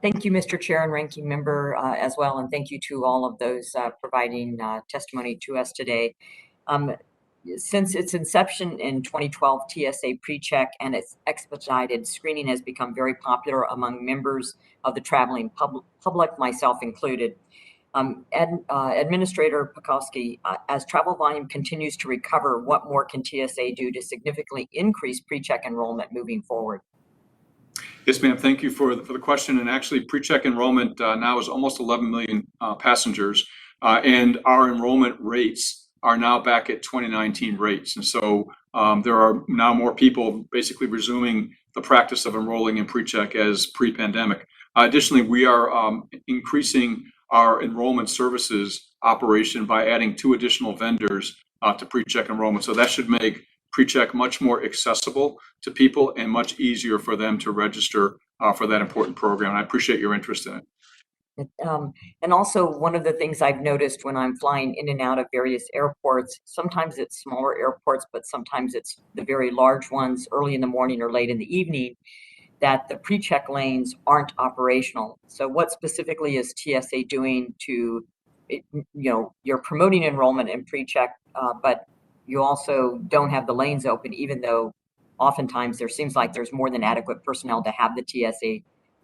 Thank you, Mr. Chair and Ranking Member, as well, and thank you to all of those providing testimony to us today. Since its inception in 2012, TSA PreCheck and its expedited screening has become very popular among members of the traveling public, myself included. Administrator Pekowski, as travel volume continues to recover, what more can TSA do to significantly increase PreCheck enrollment moving forward? Yes, ma'am. Thank you for the question. And actually, PreCheck enrollment now is almost 11 million passengers, and our enrollment rates are now back at 2019 rates. And so there are now more people basically resuming the practice of enrolling in PreCheck as pre-pandemic. Additionally, we are increasing our enrollment services operation by adding 2 additional vendors to PreCheck enrollment. So that should make PreCheck much more accessible to people and much easier for them to register for that important program. I appreciate your interest in it. And also, one of the things I've noticed when I'm flying in and out of various airports, sometimes it's smaller airports, but sometimes it's the very large ones early in the morning or late in the evening, that the PreCheck lanes aren't operational. So what specifically is TSA doing to, you're promoting enrollment in PreCheck, but you also don't have the lanes open, even though oftentimes there seems like there's more than adequate personnel to have the TSA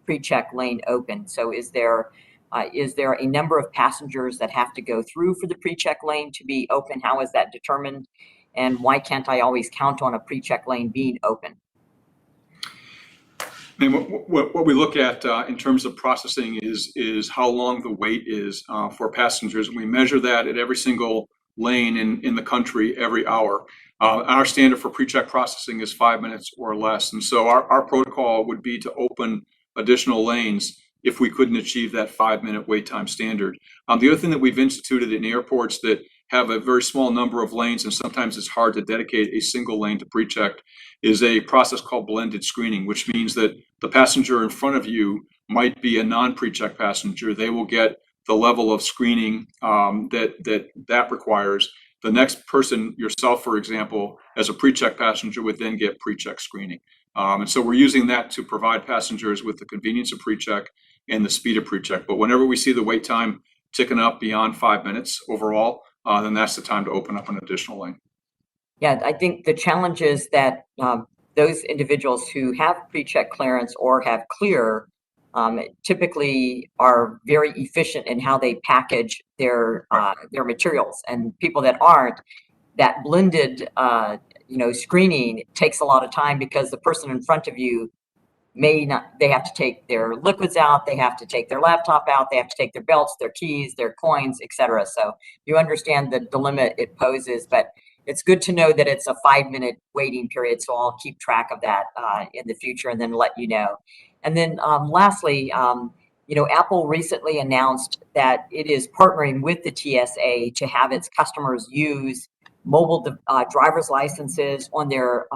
PreCheck lane open. So is there a number of passengers that have to go through for the PreCheck lane to be open? How is that determined? And why can't I always count on a PreCheck lane being open? And what we look at in terms of processing is how long the wait is for passengers. And we measure that at every single lane in the country every hour. Our standard for PreCheck processing is 5 minutes or less. And so our protocol would be to open additional lanes if we couldn't achieve that 5-minute wait time standard. The other thing that we've instituted in airports that have a very small number of lanes, and sometimes it's hard to dedicate a single lane to PreCheck, is a process called blended screening, which means that the passenger in front of you might be a non-PreCheck passenger. They will get the level of screening that requires. The next person, yourself, for example, as a PreCheck passenger, would then get PreCheck screening. And so we're using that to provide passengers with the convenience of PreCheck and the speed of PreCheck. But whenever we see the wait time ticking up beyond 5 minutes overall, then that's the time to open up an additional lane. Yeah, I think the challenge is that those individuals who have PreCheck clearance or have clear typically are very efficient in how they package their materials, and people that aren't, that blended screening takes a lot of time because the person in front of you may not, they have to take their liquids out, they have to take their laptop out, they have to take their belts, their keys, their coins, etc. So you understand the dilemma it poses, but it's good to know that it's a 5-minute waiting period. So I'll keep track of that in the future and then let you know. And then lastly, Apple recently announced that it is partnering with the TSA to have its customers use mobile driver's licenses on their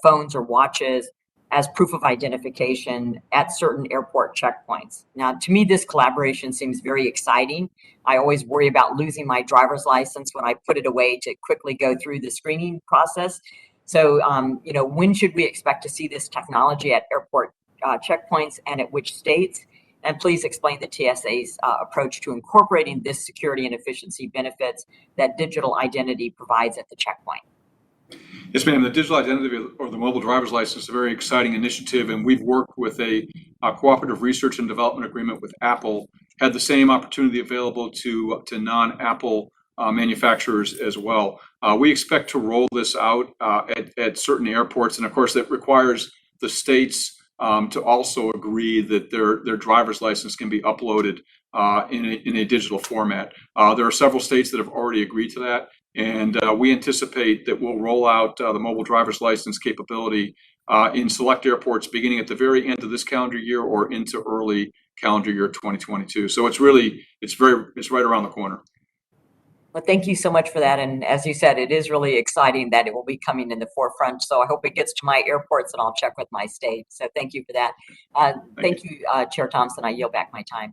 phones or watches as proof of identification at certain airport checkpoints. Now, to me, this collaboration seems very exciting. I always worry about losing my driver's license when I put it away to quickly go through the screening process. So, when should we expect to see this technology at airport checkpoints, and at which states? And please explain the TSA's approach to incorporating this security and efficiency benefits that digital identity provides at the checkpoint. Yes, ma'am. The digital identity or the mobile driver's license is a very exciting initiative, and we've worked with a cooperative research and development agreement with Apple, had the same opportunity available to non-Apple manufacturers as well. We expect to roll this out at certain airports, and of course that requires the states to also agree that their driver's license can be uploaded in a digital format. There are several states that have already agreed to that, and we anticipate that we'll roll out the mobile driver's license capability in select airports beginning at the very end of this calendar year or into early calendar year 2022. So it's right around the corner. Well, thank you so much for that. And as you said, it is really exciting that it will be coming in the forefront. So I hope it gets to my airports, and I'll check with my state. So thank you for that. Thank you, Chair Thompson. I yield back my time.